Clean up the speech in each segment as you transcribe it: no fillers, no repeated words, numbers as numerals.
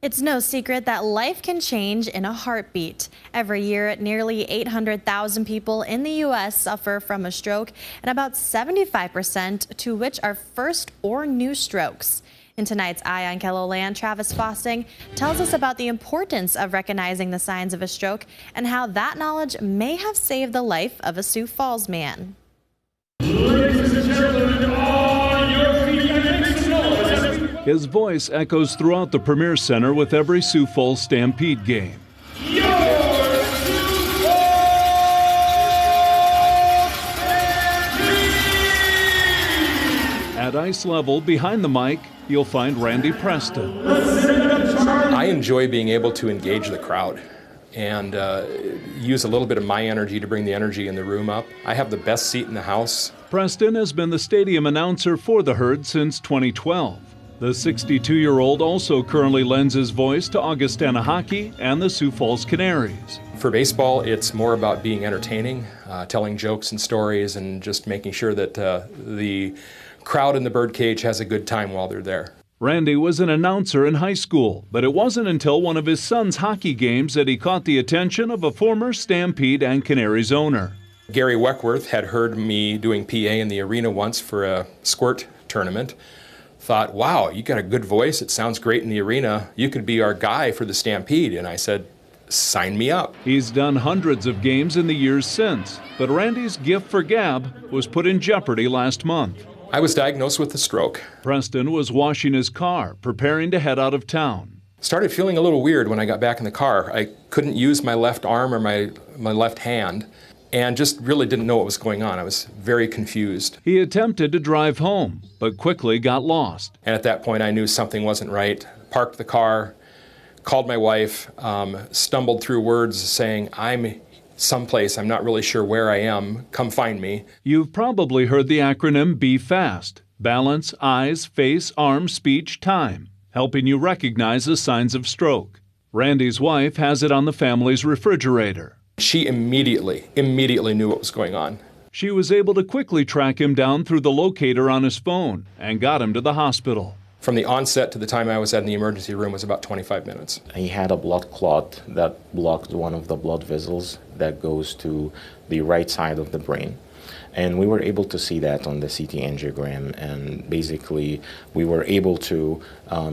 It's no secret that life can change in a heartbeat. Every year, nearly 800,000 people in the U.S. suffer from a stroke, and about 75% to which are first or new strokes. In tonight's Eye on KELOLAND, Travis Fossing tells us about the importance of recognizing the signs of a stroke and how that knowledge may have saved the life of a Sioux Falls man. His voice echoes throughout the Premier Center with every Sioux Falls Stampede game. At ice level, behind the mic, you'll find Randy Preston. I enjoy being able to engage the crowd and use a little bit of my energy to bring the energy in the room up. I have the best seat in the house. Preston has been the stadium announcer for the Herd since 2012. The 62-year-old also currently lends his voice to Augustana Hockey and the Sioux Falls Canaries. For baseball, it's more about being entertaining, telling jokes and stories, and just making sure that the crowd in the birdcage has a good time while they're there. Randy was an announcer in high school, but it wasn't until one of his son's hockey games that he caught the attention of a former Stampede and Canaries owner. Gary Weckworth had heard me doing PA in the arena once for a squirt tournament. Thought, wow, you got a good voice. It sounds great in the arena. You could be our guy for the Stampede. And I said, sign me up. He's done hundreds of games in the years since, but Randy's gift for gab was put in jeopardy last month. I was diagnosed with a stroke. Preston was washing his car, preparing to head out of town. Started feeling a little weird when I got back in the car. I couldn't use my left arm or my left hand, and just really didn't know what was going on. I was very confused. He attempted to drive home, but quickly got lost. And at that point, I knew something wasn't right. Parked the car, called my wife, stumbled through words saying, I'm someplace, I'm not really sure where I am, come find me. You've probably heard the acronym Be Fast. Balance, eyes, face, arm, speech, time, helping you recognize the signs of stroke. Randy's wife has it on the family's refrigerator. She immediately knew what was going on. She was able to quickly track him down through the locator on his phone and got him to the hospital. From the onset to the time I was in the emergency room was about 25 minutes. He had a blood clot that blocked one of the blood vessels that goes to the right side of the brain. And we were able to see that on the CT angiogram, and basically we were able to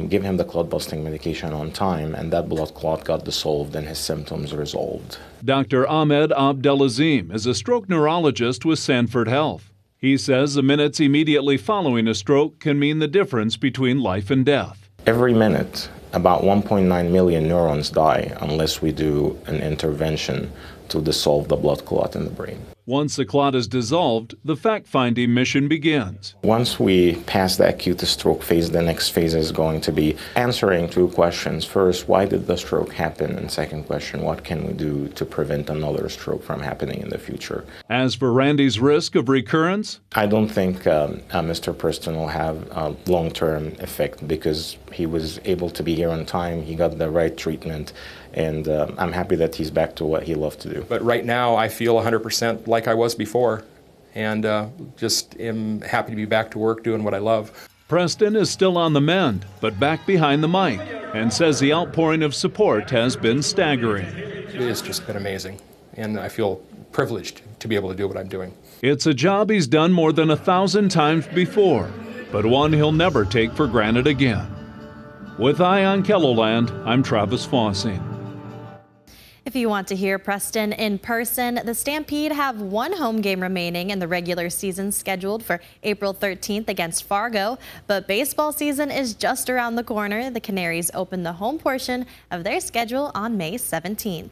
give him the clot-busting medication on time, and that blood clot got dissolved and his symptoms resolved. Dr. Ahmed Abdelazim is a stroke neurologist with Sanford Health. He says the minutes immediately following a stroke can mean the difference between life and death. Every minute, about 1.9 million neurons die unless we do an intervention to dissolve the blood clot in the brain. Once the clot is dissolved, the fact-finding mission begins. Once we pass the acute stroke phase, the next phase is going to be answering two questions. First, why did the stroke happen? And second question, what can we do to prevent another stroke from happening in the future? As for Randy's risk of recurrence, I don't think Mr. Preston will have a long-term effect because he was able to be here on time. He got the right treatment, and I'm happy that he's back to what he loved to do. But right now, I feel 100% like I was before, and just am happy to be back to work doing what I love. Preston is still on the mend, but back behind the mic, and says the outpouring of support has been staggering. It has just been amazing, and I feel privileged to be able to do what I'm doing. It's a job he's done more than 1,000 times before, but one he'll never take for granted again. With Eye on KELOLAND, I'm Travis Fossing. If you want to hear Preston in person, the Stampede have one home game remaining in the regular season scheduled for April 13th against Fargo, but baseball season is just around the corner. The Canaries open the home portion of their schedule on May 17th.